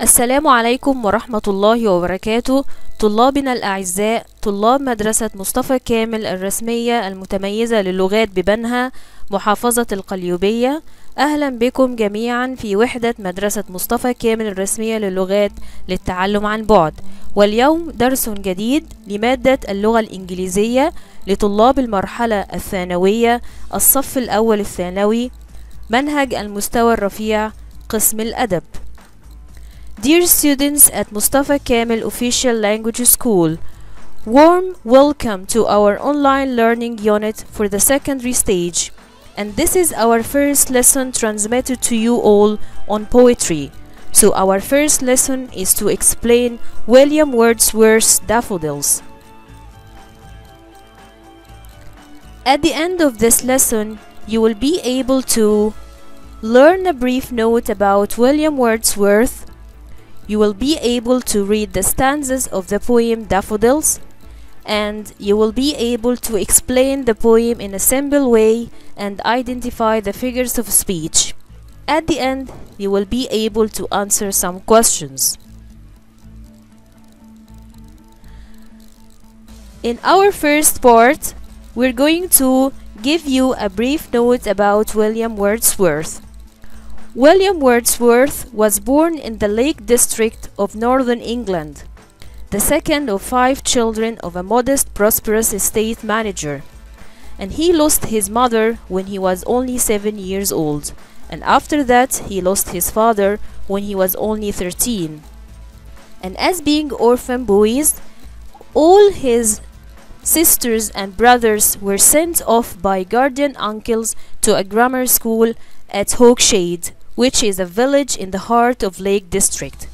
السلام عليكم ورحمة الله وبركاته. طلابنا الأعزاء، طلاب مدرسة مصطفى كامل الرسمية المتميزة للغات ببنها محافظة القليوبية، أهلا بكم جميعا في وحدة مدرسة مصطفى كامل الرسمية للغات للتعلم عن بعد. واليوم درس جديد لمادة اللغة الإنجليزية لطلاب المرحلة الثانوية الصف الأول الثانوي، منهج المستوى الرفيع، قسم الأدب. Dear students at Mustafa Kamel Official Language School, warm welcome to our online learning unit for the secondary stage, and this is our first lesson transmitted to you all on poetry. So our first lesson is to explain William Wordsworth's Daffodils. At the end of this lesson, you will be able to learn a brief note about William Wordsworth. You will be able to read the stanzas of the poem Daffodils, and you will be able to explain the poem in a simple way and identify the figures of speech. At the end, you will be able to answer some questions. In our first part, we're going to give you a brief note about William Wordsworth. William Wordsworth was born in the Lake District of northern England, the second of 5 children of a modest, prosperous estate manager. And he lost his mother when he was only 7 years old, and after that he lost his father when he was only 13. And as being orphan boys, all his sisters and brothers were sent off by guardian uncles to a grammar school at Hawkshade, which is a village in the heart of Lake District.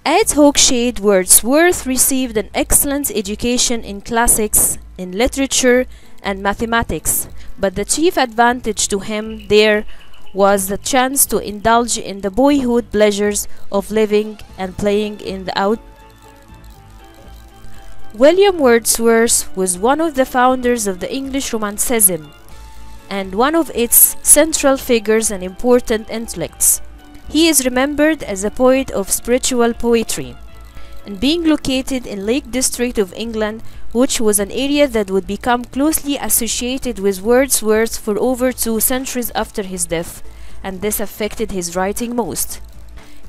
At Hawkshade, Wordsworth received an excellent education in classics, in literature, and mathematics, but the chief advantage to him there was the chance to indulge in the boyhood pleasures of living and playing in the out. William Wordsworth was one of the founders of the English Romanticism, and one of its central figures and important intellects. He is remembered as a poet of spiritual poetry, and being located in Lake District of England, which was an area that would become closely associated with Wordsworth for over 2 centuries after his death, and this affected his writing most.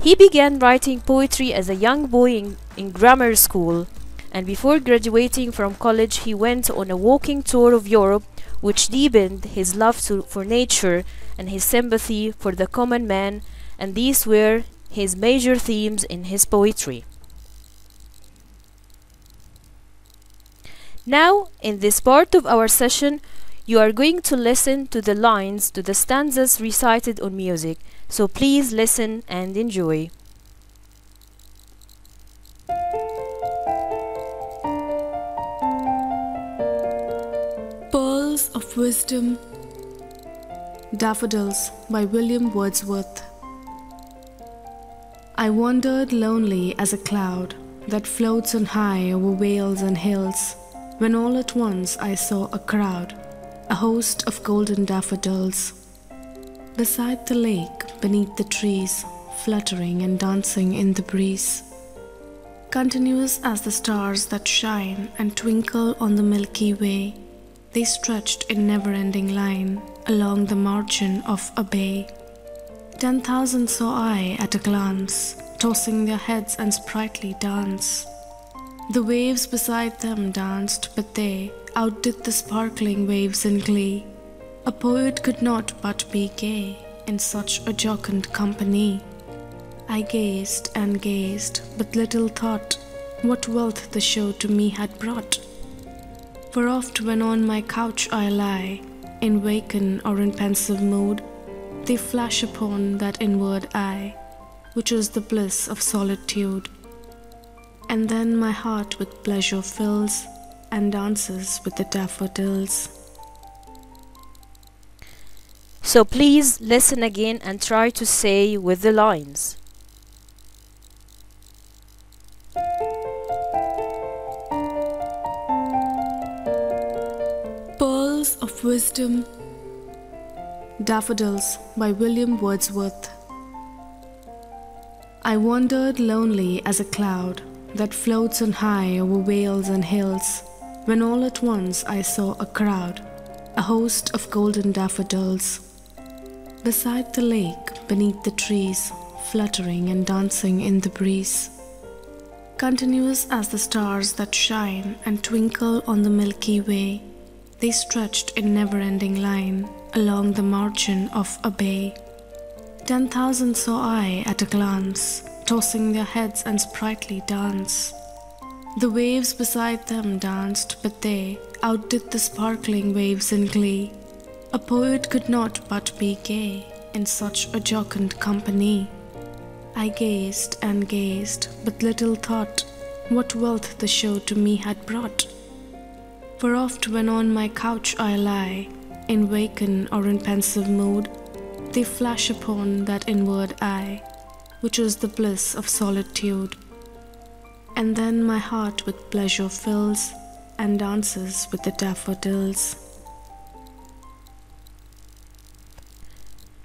He began writing poetry as a young boy in grammar school, and before graduating from college he went on a walking tour of Europe, which deepened his love for nature and his sympathy for the common man, and these were his major themes in his poetry. Now, in this part of our session, you are going to listen to the lines to the stanzas recited on music, so please listen and enjoy. Pearls of Wisdom. Daffodils by William Wordsworth. I wandered lonely as a cloud that floats on high over vales and hills, when all at once I saw a crowd, a host of golden daffodils, beside the lake, beneath the trees, fluttering and dancing in the breeze. Continuous as the stars that shine and twinkle on the Milky Way, they stretched in never-ending line along the margin of a bay. 10,000 saw I at a glance, tossing their heads and sprightly dance. The waves beside them danced, but they outdid the sparkling waves in glee. A poet could not but be gay in such a jocund company. I gazed and gazed, but little thought what wealth the show to me had brought. For oft when on my couch I lie, in waken or in pensive mood, they flash upon that inward eye, which is the bliss of solitude. And then my heart with pleasure fills, and dances with the daffodils. So please listen again and try to say with the lines. Pearls of Wisdom. Daffodils by William Wordsworth. I wandered lonely as a cloud that floats on high over vales and hills, when all at once I saw a crowd, a host of golden daffodils. Beside the lake, beneath the trees, fluttering and dancing in the breeze. Continuous as the stars that shine and twinkle on the Milky Way, they stretched in never-ending line along the margin of a bay. 10,000 saw I at a glance, tossing their heads and sprightly dance. The waves beside them danced, but they outdid the sparkling waves in glee. A poet could not but be gay in such a jocund company. I gazed and gazed, but little thought what wealth the show to me had brought. For oft when on my couch I lie, in vacant or in pensive mood, they flash upon that inward eye, which is the bliss of solitude. And then my heart with pleasure fills, and dances with the daffodils.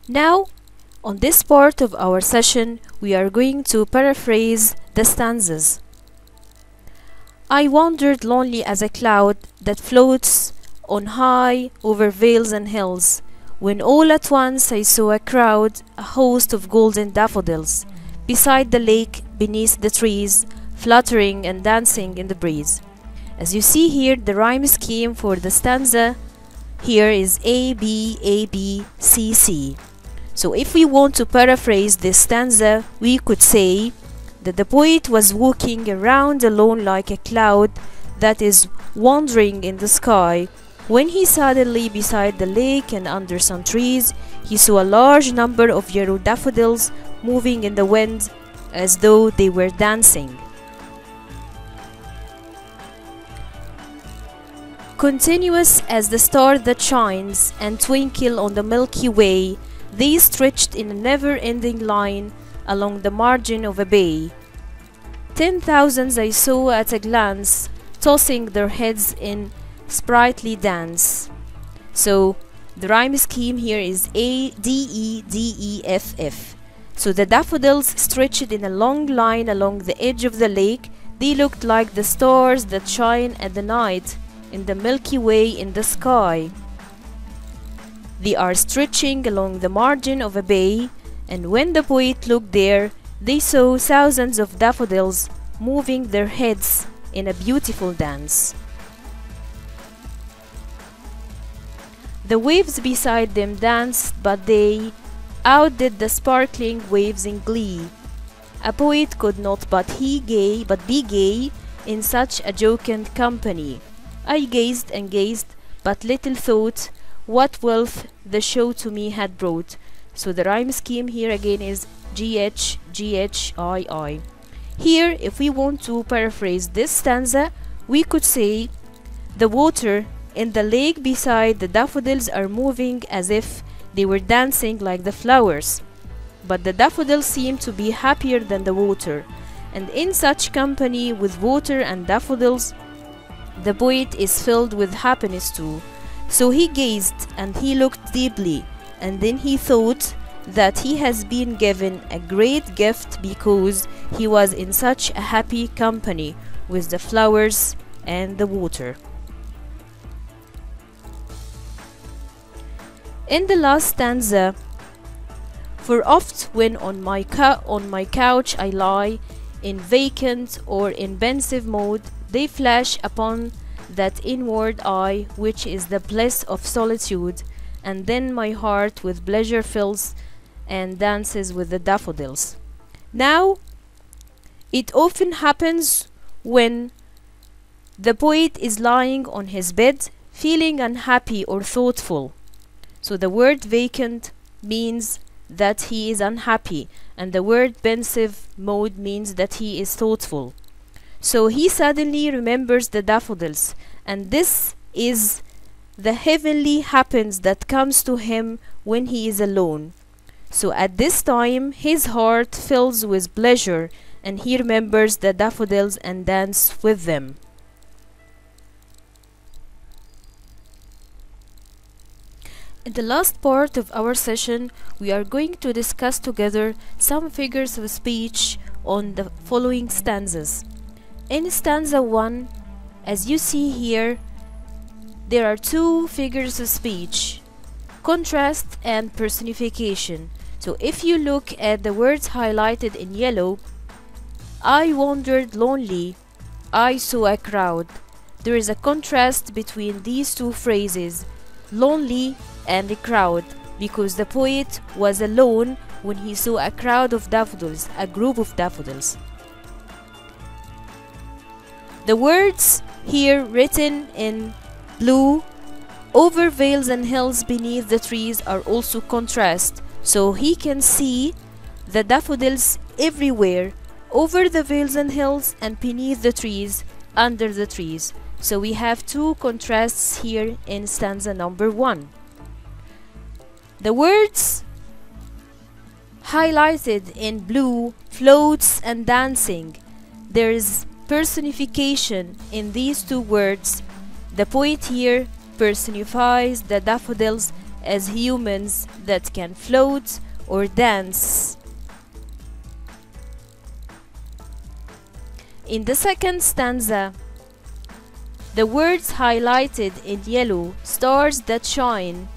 Now, on this part of our session, we are going to paraphrase the stanzas. I wandered lonely as a cloud that floats on high over vales and hills, when all at once I saw a crowd, a host of golden daffodils, beside the lake, beneath the trees, fluttering and dancing in the breeze. As you see here, the rhyme scheme for the stanza here is A, B, A, B, C, C. So if we want to paraphrase this stanza, we could say that the poet was walking around alone like a cloud that is wandering in the sky, when he suddenly, beside the lake and under some trees, he saw a large number of yellow daffodils moving in the wind as though they were dancing. Continuous as the star that shines and twinkle on the Milky Way, they stretched in a never-ending line along the margin of a bay. 10,000 I saw at a glance, tossing their heads in sprightly dance. So the rhyme scheme here is A, D, E, D, E, F, F. So the daffodils stretched in a long line along the edge of the lake. They looked like the stars that shine at the night in the Milky Way in the sky. They are stretching along the margin of a bay, and when the poet looked there, they saw thousands of daffodils moving their heads in a beautiful dance. The waves beside them danced, but they outdid the sparkling waves in glee. A poet could not but be gay in such a jocund company. I gazed and gazed, but little thought what wealth the show to me had brought. So the rhyme scheme here again is GH, GH, I. Here, if we want to paraphrase this stanza, we could say the water in the lake beside the daffodils are moving as if they were dancing like the flowers. But the daffodils seem to be happier than the water, and in such company with water and daffodils, the poet is filled with happiness too. So he gazed and he looked deeply, and then he thought that he has been given a great gift because he was in such a happy company with the flowers and the water. In the last stanza, for oft when on my couch I lie, in vacant or in pensive mode, they flash upon that inward eye, which is the bliss of solitude, and then my heart with pleasure fills and dances with the daffodils. Now, it often happens when the poet is lying on his bed, feeling unhappy or thoughtful. So the word vacant means that he is unhappy, and the word pensive mode means that he is thoughtful. So he suddenly remembers the daffodils, and this is the heavenly happiness that comes to him when he is alone. So at this time his heart fills with pleasure, and he remembers the daffodils and dances with them. In the last part of our session, we are going to discuss together some figures of speech on the following stanzas. In stanza 1, as you see here, there are two figures of speech, contrast and personification. So if you look at the words highlighted in yellow, I wandered lonely, I saw a crowd. There is a contrast between these two phrases, lonely and a crowd, because the poet was alone when he saw a crowd of daffodils, a group of daffodils. The words here written in blue, over vales and hills beneath the trees, are also contrast, so he can see the daffodils everywhere, over the vales and hills and beneath the trees, under the trees. So we have two contrasts here in stanza number 1. The words highlighted in blue, floats and dancing, there is personification in these two words. The poet here personifies the daffodils as humans that can float or dance. In the second stanza, the words highlighted in yellow, stars that shine,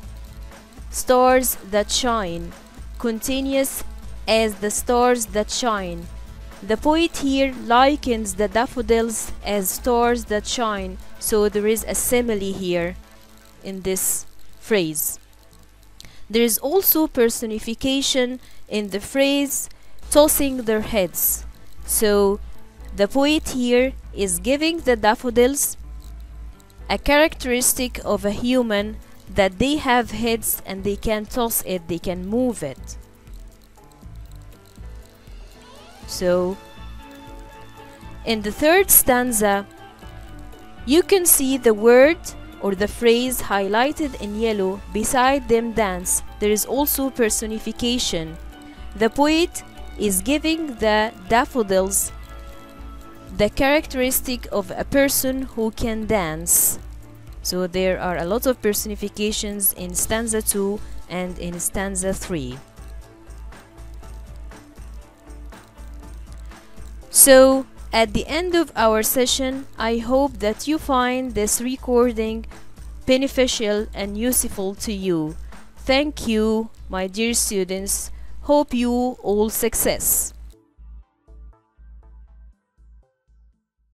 continuous as the stars that shine. The poet here likens the daffodils as stars that shine, so there is a simile here in this phrase. There is also personification in the phrase tossing their heads. So the poet here is giving the daffodils a characteristic of a human, that they have heads and they can toss it, they can move it. So in the third stanza, you can see the word or the phrase highlighted in yellow, beside them dance. There is also personification. The poet is giving the daffodils the characteristic of a person who can dance. So there are a lot of personifications in stanza 2 and in stanza 3. So at the end of our session, I hope that you find this recording beneficial and useful to you. Thank you, my dear students. Hope you all success.